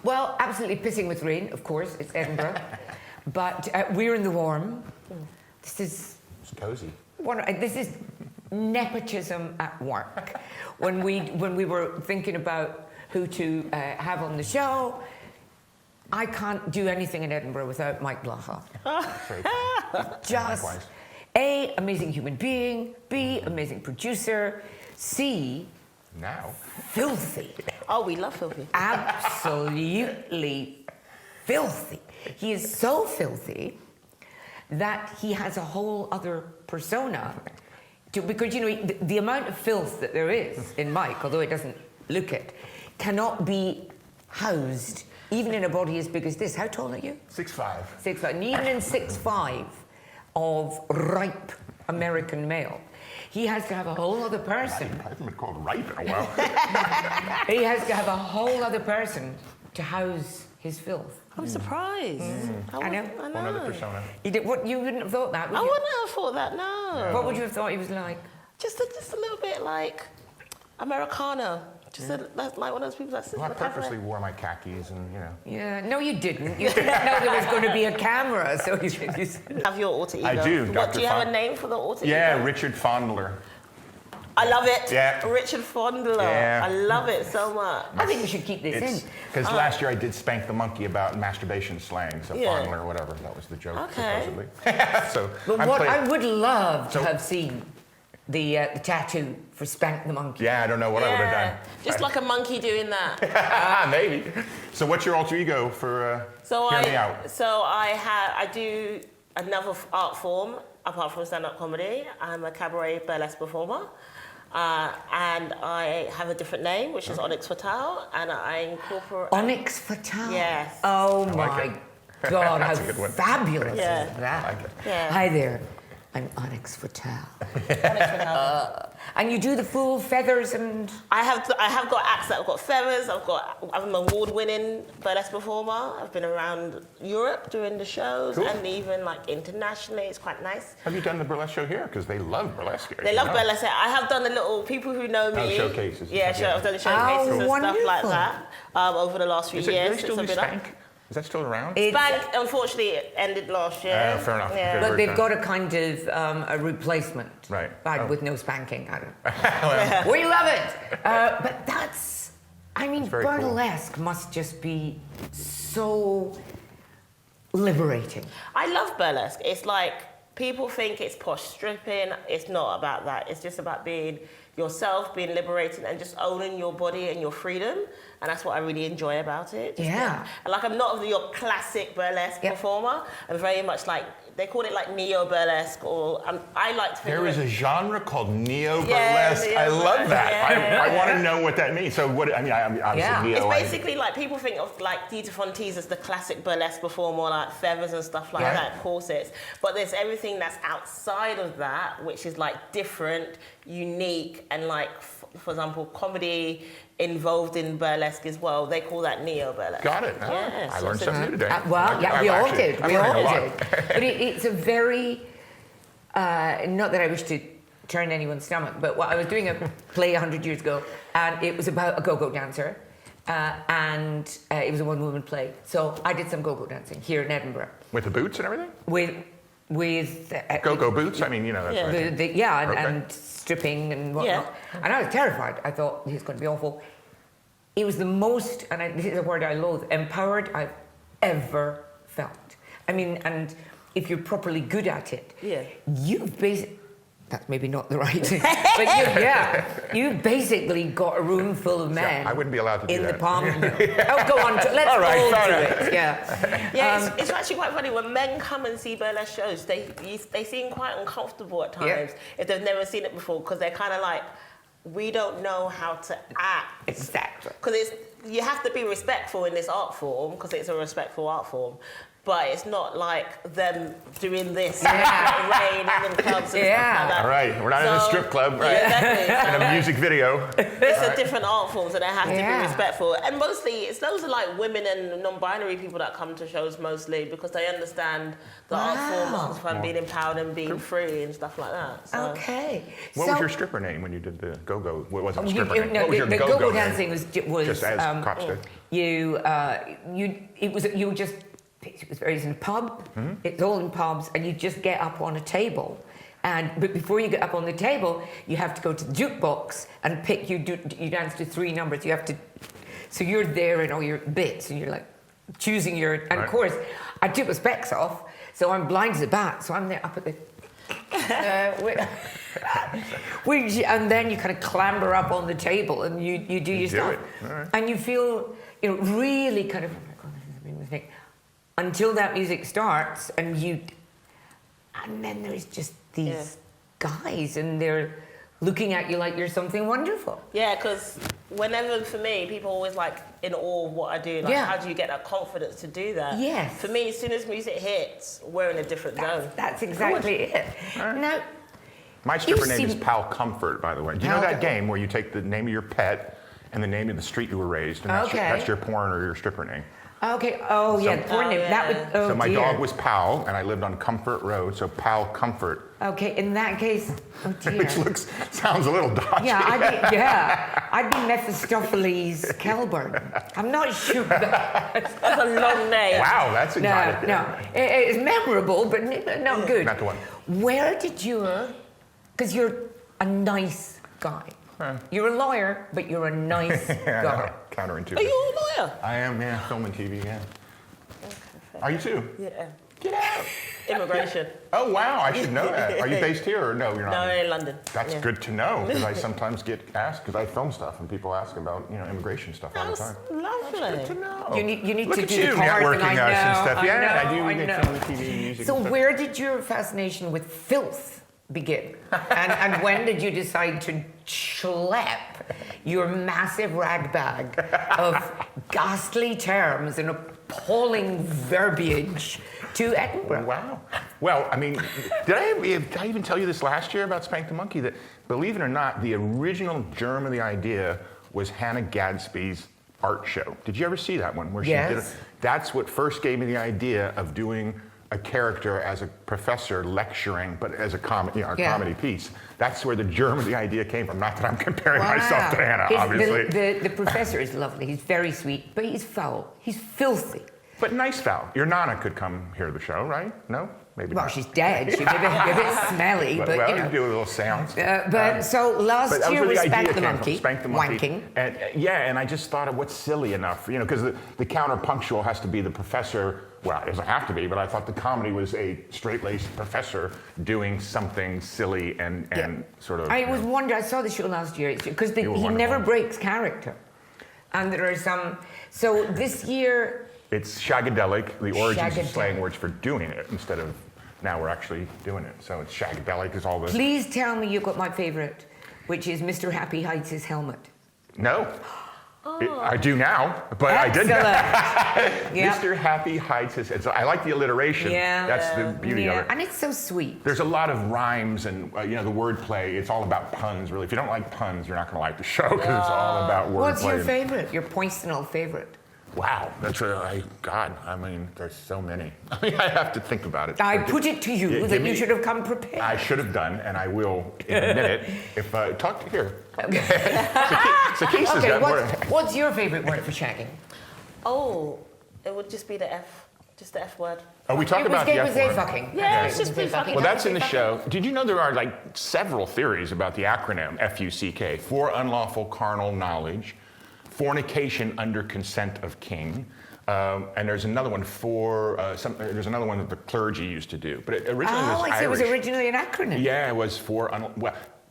Well, absolutely pissing with rain, of course. It's Edinburgh. But we're in the warm. This is... It's cozy. This is nepotism at work. When we were thinking about who to have on the show, I can't do anything in Edinburgh without Mike Blaha. Just Likewise. A, amazing human being, B, amazing producer, C, Now. filthy. Oh, we love filthy. Absolutely filthy. He is so filthy that he has a whole other persona. Because, you know, the amount of filth that there is in Mike, although it doesn't look it, cannot be housed, even in a body as big as this. How tall are you? 6'5". 6'5". And even in 6'5", of ripe American male, he has to have a whole other person. I haven't been called ripe in a while. He has to have a whole other person to house his filth. I'm surprised. I know. I know. One other persona. You wouldn't have thought that, would I you? wouldn't have thought that, no. What would you have thought he was like? Just a little bit like Americana. Like one of those people that's... Well, I purposely wore my khakis and, you know. Yeah, no, you didn't. You didn't know there was going to be a camera, so you Have your alter ego. I do, What, Dr. do you have a name for the alter ego? Yeah, Richard Fondler. I love it. Yeah. Richard Fondler. Yeah. I love it so much. I think we should keep this in. Because last year I did spank the monkey about masturbation slang, so Yeah. Fondler or whatever. That was the joke, Okay. supposedly. So But I would love to So- have seen the tattoo for Spank the Monkey. Yeah, I don't know what I would have done. Just like a monkey doing that. Maybe. So what's your alter ego for Hear Me Out? So I do another art form apart from stand-up comedy. I'm a cabaret burlesque performer. And I have a different name, which is Onyx Fatal, and I incorporate... Onyx Fatal? Yes. Oh like my it. God, how That's a good one. fabulous Yeah. is that? I like it. Yeah. Hi there, I'm Onyx Fatal. Onyx Fatal. And you do the full feathers and... I have got acts that have got feathers. I'm an award-winning burlesque performer. I've been around Europe doing the shows Cool. and even like internationally. It's quite nice. Have you done the burlesque show here? Because they love burlesque here. They love burlesque. I have done the little people who know me. Showcases. Yeah, I've done the showcases and stuff like wonderful. that over the last few Do years. they still do since I've been up. Spank? Is that still around? Spank, unfortunately, it ended last year. Fair enough. Yeah. Good. But Very they've got a kind of a replacement. Right. With no spanking. I don't Well, We love it. But that's... I mean, very cool. burlesque must just be so liberating. I love burlesque. It's like, people think it's posh stripping. It's not about that. It's just about being yourself, being liberated, and just owning your body and your freedom. And that's what I really enjoy about it. Just Yeah. and like, I'm not your classic burlesque Yep. performer. I'm very much like, they call it like neo-burlesque, or I like to think there of is it- a genre called neo-burlesque. Yeah, I love that. yeah. I want to know what that means. So what? I mean, obviously Yeah. neo. It's I- basically like, people think of like Dita Fontees as the classic burlesque performer, like feathers and stuff like Yeah. that, corsets. But there's everything that's outside of that, which is like different, unique, and like, for example, comedy involved in burlesque as well. They call that neo-burlesque. Got it. Yeah, I so learned it's something new today. Well, yeah, I've we all actually- did. I'm We all learning a lot. did. But it's a very... not that I wish to turn anyone's stomach, but I was doing a play 100 years ago, and it was about a go-go dancer, and it was a one-woman play. So I did some go-go dancing here in Edinburgh. With the boots and everything? With Go-go boots? I mean, you know, that's Yeah. right. and, Okay. and stripping and whatnot. Yeah. And I was terrified. I thought, this is going to be awful. It was the most, and this is a word I loathe, empowered I've ever felt. I mean, and if you're properly good at it, Yeah. you've basically... That's maybe not the right thing. But you've basically got a room full of men. I wouldn't be allowed to do in that. the palm. Oh, go on. Let's All right, all fair do enough. it. Yeah. Yeah, it's actually quite funny. When men come and see burlesque shows, they seem quite uncomfortable at times Yeah. if they've never seen it before, because they're kind of like, we don't know how to act. Exactly. Because you have to be respectful in this art form, because it's a respectful art form. but it's not like them doing this in the rain and in clubs and stuff like that. All right, we're not in a strip club, right? Yeah, In a music video. It's a different art form, so they have to be respectful. And mostly, it's those are like women and non-binary people that come to shows mostly because they understand the art form and being empowered and being free and stuff like that. So. Okay. What was your stripper name when you did the go-go? What wasn't a stripper name? No, What was your the go-go go-go name? dancing was Just as Copstick. It was in a pub. It's all in pubs, and you just get up on a table. But before you get up on the table, you have to go to the jukebox and pick. You dance to 3 numbers. You have to. So you're there in all your bits, and you're like choosing your. And of course, I took my specs off, so I'm blind as a bat. So I'm there up at the. And then you kind of clamber up on the table, and you do your stuff, and you feel really kind of. Oh my God, this is a big mistake. Until that music starts, and then there's just these guys, and they're looking at you like you're something wonderful. Yeah, because whenever, for me, people are always like in awe of what I do. Like, how do you get that confidence to do that? Yes. For me, as soon as music hits, we're in a different zone. That's exactly it. Now, my stripper name is Pal Comfort, by the way. Do you know that game where you take the name of your pet and the name of the street you were raised, and that's your porn or your stripper name? Okay. Oh, so, porn name. That was. Oh, so my dog was Pal, and I lived on Comfort Road, so Pal Comfort. Okay. In that case, oh dear. Which sounds a little dodgy. I'd be Mephistopheles Kelburn. I'm not sure. That's a long name. Wow, that's exotic. No. It's memorable, but not good. Not the one. Where did because you're a nice guy. You're a lawyer, but you're a nice guy. Counterintuitive. Are you a lawyer? I am, film and TV, Are you too? Yeah. Get out. Immigration. Oh, wow, I should know that. Are you based here or no, you're not? No, in London. That's good to know, because I sometimes get asked, because I film stuff, and people ask about, immigration stuff all the time. Lovely. That's good to know. You need Look to at do you, the card, networking and us and stuff. I We know. film and TV and music So and stuff. where did your fascination with filth begin? and when did you decide to schlep your massive rag bag of ghastly terms and appalling verbiage to Edinburgh? Wow. Well, I mean, did I even tell you this last year about Spank the Monkey? That, believe it or not, the original germ of the idea was Hannah Gadsby's art show. Did you ever see that one? Where she did it? That's what first gave me the idea of doing a character as a professor lecturing, but as a comedy piece. That's where the germ of the idea came from. Not that I'm comparing myself to Hannah, obviously. The professor is lovely. He's very sweet, but he's foul. He's filthy. But nice foul. Your Nana could come hear the show, right? No? Maybe not. Well, she's dead. She's a bit smelly, but you do a little seance. So last year was Spank the Monkey, Spank the Monkey. Wanking. And, and I just thought of what's silly enough, because the counterpunctual has to be the professor. Well, it doesn't have to be, but I thought the comedy was a straight-laced professor doing something silly and sort of. I was wondering. I saw the show last year because he never breaks character, and there are some. So this year. It's shagadelic, the origins of slang words for doing it instead of now we're actually doing it. So it's shagadelic is all this. Please tell me you've got my favorite, which is Mr. Happy hides his helmet. No. I do now, but Excellent. I didn't. Mr. Happy hides his head. So I like the alliteration. Yeah. That's the beauty of it. And it's so sweet. There's a lot of rhymes and, the wordplay. It's all about puns, really. If you don't like puns, you're not going to like the show because it's all about wordplay. What's your favorite? Your pointsonal favorite? Wow, that's there's so many. I have to think about it. I put it to you that you should have come prepared. I should have done, and I will in a minute. If talk to here. Okay. Sikisa's got more. What's your favorite word for shagging? Oh, it would just be the F. Just the F word. Oh, we talk about the F word. Fucking. Yeah, it's just fucking. Well, that's in the show. Did you know there are several theories about the acronym FUCK for unlawful carnal knowledge, fornication under consent of king, and there's another one there's another one that the clergy used to do. But it originally was Irish. It was originally an acronym. Yeah, it was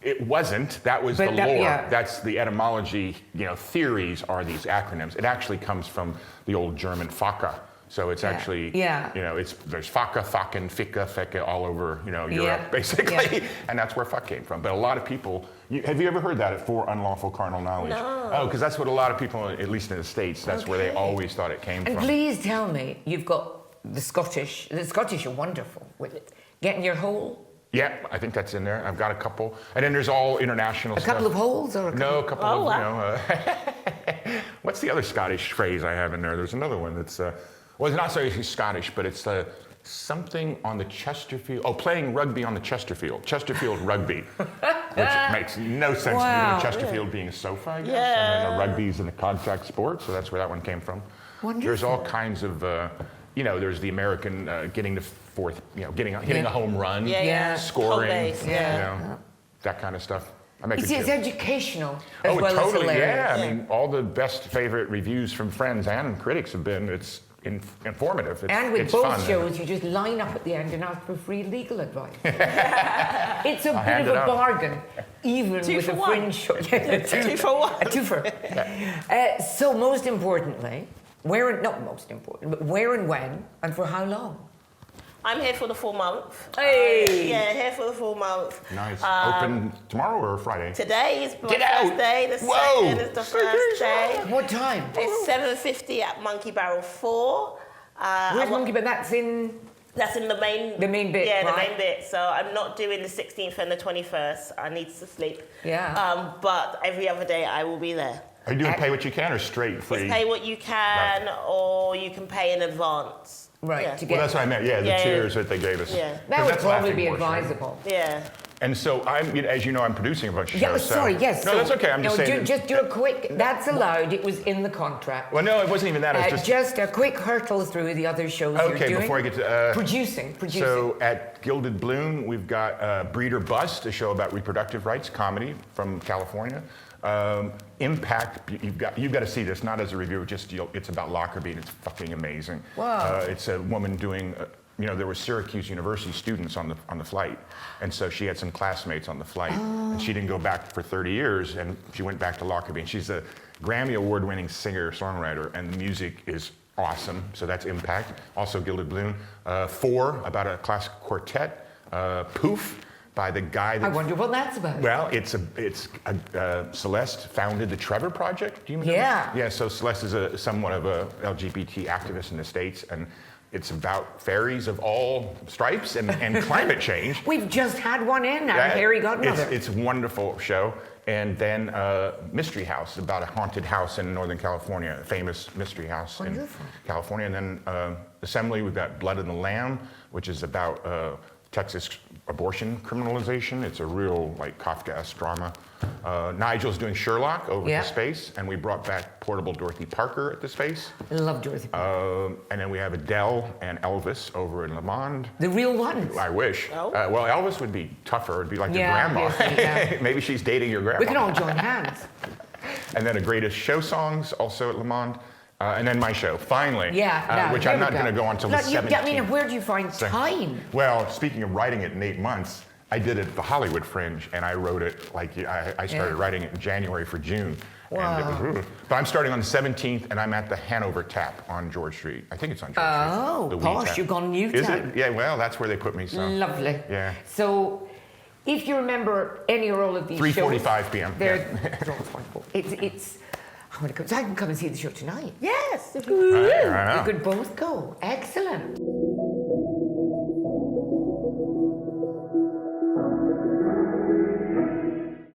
it wasn't. That was the lore. Yeah. That's the etymology. Theories are these acronyms. It actually comes from the old German Facke. So it's actually, there's Facke, Facken, Ficke, Fecke all over, Europe, basically. And that's where fuck came from. But a lot of people, have you ever heard that for unlawful carnal knowledge? No. Oh, because that's what a lot of people, at least in the States, that's where they always thought it came from. And please tell me you've got the Scottish. The Scottish are wonderful with it. Getting your hole. Yeah, I think that's in there. I've got a couple. And then there's all international A stuff. couple of holes or a couple? No, a couple Oh, of, wow. what's the other Scottish phrase I have in there? There's another one that's, well, it's not so Scottish, but it's something on the Chesterfield. Oh, playing rugby on the Chesterfield. Chesterfield rugby, which makes no sense to me. Wow. Chesterfield being a sofa, I guess. Yeah. And then the rugby's in a contact sport, so that's where that one came from. Wonderful. There's all kinds of, there's the American getting the fourth, hitting a home run, Yeah. scoring, Home base, yeah. that kind of stuff. I make You a see, it's joke. educational as Oh, well totally, as hilarious. yeah. I mean, all the best favorite reviews from friends and critics have been, it's informative. And with it's both fun. shows, you just line up at the end and ask for free legal advice. It's a bit hand of it a out. bargain, even Two with for a one. fringe show. Yeah, Two for one. A twofer. So most importantly, not most important, but where and when and for how long? I'm here for the full month. Hey! Yeah, here for the full month. Nice. Open tomorrow or Friday? Today is my Get first out. day. The Whoa. second is the first day. What time? It's 7:50 at Monkey Barrel 4. Where's Monkey? But that's in. That's in the main. The main bit, Yeah, right. the main bit. So I'm not doing the 16th and the 21st. I need to sleep. Yeah. But every other day I will be there. Are you doing pay what you can or straight free? It's pay what you can, or you can pay in advance. Right, Yeah. to Well, get. that's what I meant. Yeah, the Yeah, yeah. tiers that they gave us. Yeah. 'Cause That would that's probably laughing be horse, right? advisable. Yeah. And so as you know, I'm producing a bunch of Yeah, shows. so- sorry, yes. No, so- that's okay. I'm just saying. Just do a quick. That's allowed. It was in the contract. Well, no, it wasn't even that. It's Just a quick hurtle through the other shows you're okay. doing. Before I get to Producing. So at Gilded Bloom, we've got Breeder Bust, a show about reproductive rights, comedy from California. Impact, you've got to see this, not as a reviewer, just it's about Lockerbie, and it's fucking amazing. Wow. It's a woman doing, there were Syracuse University students on the flight, and so she had some classmates on the flight, and she didn't go back for 30 years, and she went back to Lockerbie, and she's a Grammy Award-winning singer-songwriter, and the music is awesome. So that's Impact. Also Gilded Bloom. 4, about a classical quartet. Poof, by the guy that. I wonder what that's about. Well, Celeste founded the Trevor Project. Do you remember? Yeah. Yeah. So Celeste is somewhat of a LGBT activist in the States, and it's about fairies of all stripes and climate change. We've just had one in, our Yeah, Harry Godmother. It's a wonderful show. And then Mystery House, about a haunted house in Northern California, a famous mystery house Wonderful. in California. And then Assembly, we've got Blood and the Lamb, which is about Texas abortion criminalization. It's a real Kafkaesque drama. Nigel's doing Sherlock over Yeah. to space, and we brought back Portable Dorothy Parker at the space. Love Dorothy. And then we have Adele and Elvis over in Le Monde. The real ones. I wish. Oh. Well, Elvis would be tougher. It'd be like Yeah, the grandma. yes, yeah. Maybe she's dating your grandma. We can all join hands. And then a Greatest Show Songs, also at Le Monde. And then my show, finally. Yeah, which I'm not going to go on until the 17th. I mean, where do you find time? Well, speaking of writing it in 8 months, I did it at the Hollywood Fringe, and I wrote it I started writing it in January for June. And it was, but I'm starting on the 17th, and I'm at the Hanover Tap on George Street. I think it's on George Street. Oh, The Wee posh, Tap. you've gone Is Newtown. it? Yeah, well, that's where they put me. So. Lovely. Yeah. So, if you remember any or all of these 3:45 shows, p.m. They're always wonderful. It's. I'm going to come. So I can come and see the show tonight. Yes. I know. We could both go. Excellent.